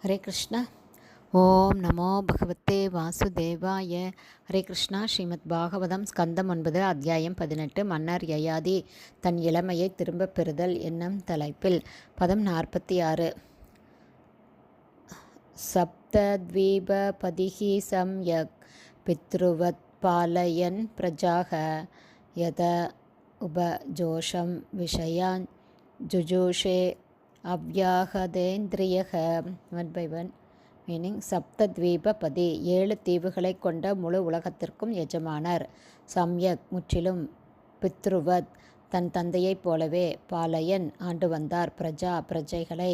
ஹரே கிருஷ்ணா. ஓம் நமோ பகவத்தே வாசுதேவாய. ஹரே கிருஷ்ணா. ஸ்ரீமத் பாகவதம் ஸ்கந்தம் 9 அத்தியாயம் 18. மன்னர் யயாதி தன் இளமையை திரும்பப் பெறுதல் என்னும் தலைப்பில் பதம் 46. சப்தத்வீபபதிஹி சம்யக் பித்ருவத் பாலயன் பிரஜாக யத உபஜோஷம் விஷயான் ஜுஜூஷே அவ்யாஹதேந்திரியக. One by one. மீனிங்: சப்தத்வீபபதி 7 தீவுகளை கொண்ட முழு உலகத்திற்கும் எஜமானர். சம்யக் முற்றிலும். பித்ருவத் தன் தந்தையைப் போலவே. பாலயன் ஆண்டு வந்தார். பிரஜைகளை.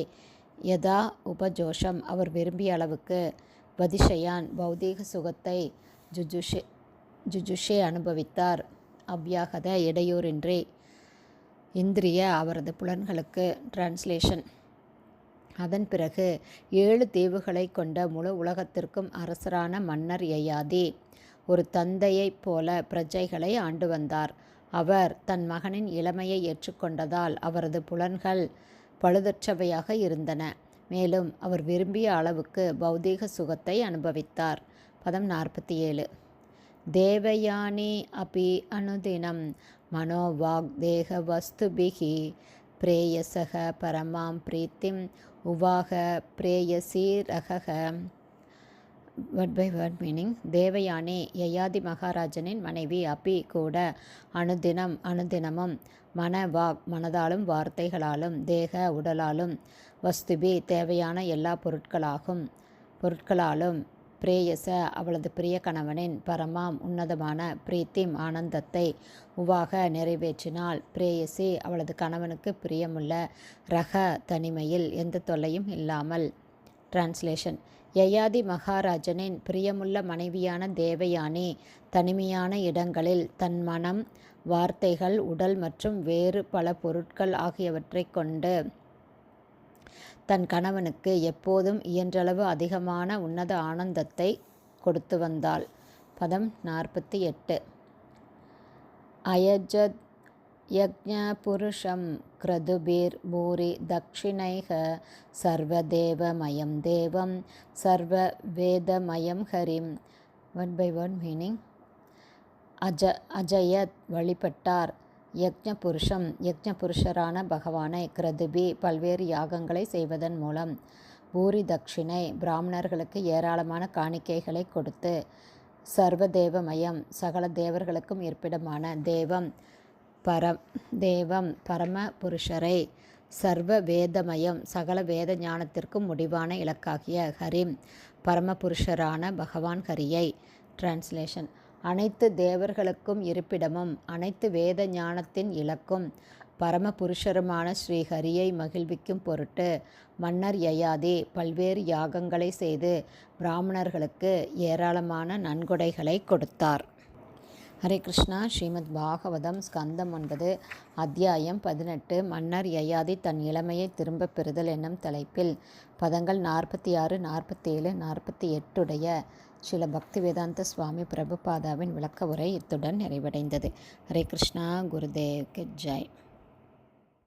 யதா உபஜோஷம் அவர் விரும்பிய அளவுக்கு. வதிஷயான் பௌதீக சுகத்தை. ஜுஜுஷே அனுபவித்தார். அவ்யாகத இடையூறின்றி. இந்திரிய அவரது புலன்களுக்கு. டிரான்ஸ்லேஷன்: அதன் பிறகு 7 தீவுகளை கொண்ட முழு உலகத்திற்கும் அரசரான மன்னர் யயாதி ஒரு தந்தையைப் போல பிரஜைகளை ஆண்டு வந்தார். அவர் தன் மகனின் இளமையை ஏற்றுக்கொண்டதால் அவரது புலன்கள் பழுதற்றவையாக இருந்தன. மேலும் அவர் விரும்பிய அளவுக்கு பௌதீக சுகத்தை அனுபவித்தார். பதம் 47. தேவயானி அபி அனுதினம் மனோவாக் தேக வஸ்துபிகி பிரேயசக பரமாம் பிரீத்திம் உவாக பிரேயசீரக. Word by word meaning: Devayani Yayati மகாராஜனின் மனைவி. அபி கூட. அனுதினமும். மனவாக் மனதாலும் வார்த்தைகளாலும். தேக உடலாலும். வஸ்துபி தேவையான எல்லா பொருட்களாலும். பிரேயச அவளது பிரிய கணவனின். பரமாம் உன்னதமான. பிரீத்திம் ஆனந்தத்தை. உவாக நிறைவேற்றினாள். பிரேயசி அவளது கணவனுக்கு பிரியமுள்ள. ரக தனிமையில் எந்த தொல்லையும் இல்லாமல். டிரான்ஸ்லேஷன்: யயாதி மகாராஜனின் பிரியமுள்ள மனைவியான தேவயானி தனிமையான இடங்களில் தன் மனம், வார்த்தைகள், உடல் மற்றும் வேறு பல பொருட்கள் ஆகியவற்றை கொண்டு தன் கணவனுக்கு எப்போதும் இயன்றளவு அதிகமான உன்னத ஆனந்தத்தை கொடுத்து வந்தாள். பதம் 48. அயஜத் யக்ஞ புருஷம் க்ரதுபிர் பூரி தக்ஷிணைக சர்வதேவமயம் தேவம் சர்வவேதமயம் ஹரிம். ஒன் பை ஒன் மீனிங்: அஜயத் வழிபட்டார். யக்ஞ புருஷரான பகவானை. கிரதுபி பல்வேறு யாகங்களை செய்வதன் மூலம். பூரி தக்ஷிணை பிராமணர்களுக்கு ஏராளமான காணிக்கைகளை கொடுத்து. சர்வதேவமயம் சகல தேவர்களுக்கும் இருப்பிடமான. தேவம் பரம புருஷரை. சர்வ வேதமயம் சகல வேத ஞானத்திற்கும் முடிவான இலக்காகிய. ஹரிம் பரமபுருஷரான பகவான் ஹரியை. டிரான்ஸ்லேஷன்: அனைத்து தேவர்களுக்கும் இருப்பிடமும் அனைத்து வேத ஞானத்தின் இலக்கும் பரமபுருஷருமான ஸ்ரீஹரியை மகிழ்விக்கும் பொருட்டு மன்னர் யயாதி பல்வேறு யாகங்களை செய்து பிராமணர்களுக்கு ஏராளமான நன்கொடைகளை கொடுத்தார். ஹரே கிருஷ்ணா. ஸ்ரீமத் பாகவதம் ஸ்கந்தம் 9 அத்தியாயம் 18. மன்னர் யயாதி தன் இளமையை திரும்பப் பெறுதல் என்னும் தலைப்பில் பதங்கள் 46, 47, 48 உடைய ஸ்ரீல பக்திவேதாந்த சுவாமி பிரபுபாதாவின் விளக்க உரை இத்துடன் நிறைவடைந்தது. ஹரே கிருஷ்ணா. குருதேவ் கி ஜெய்.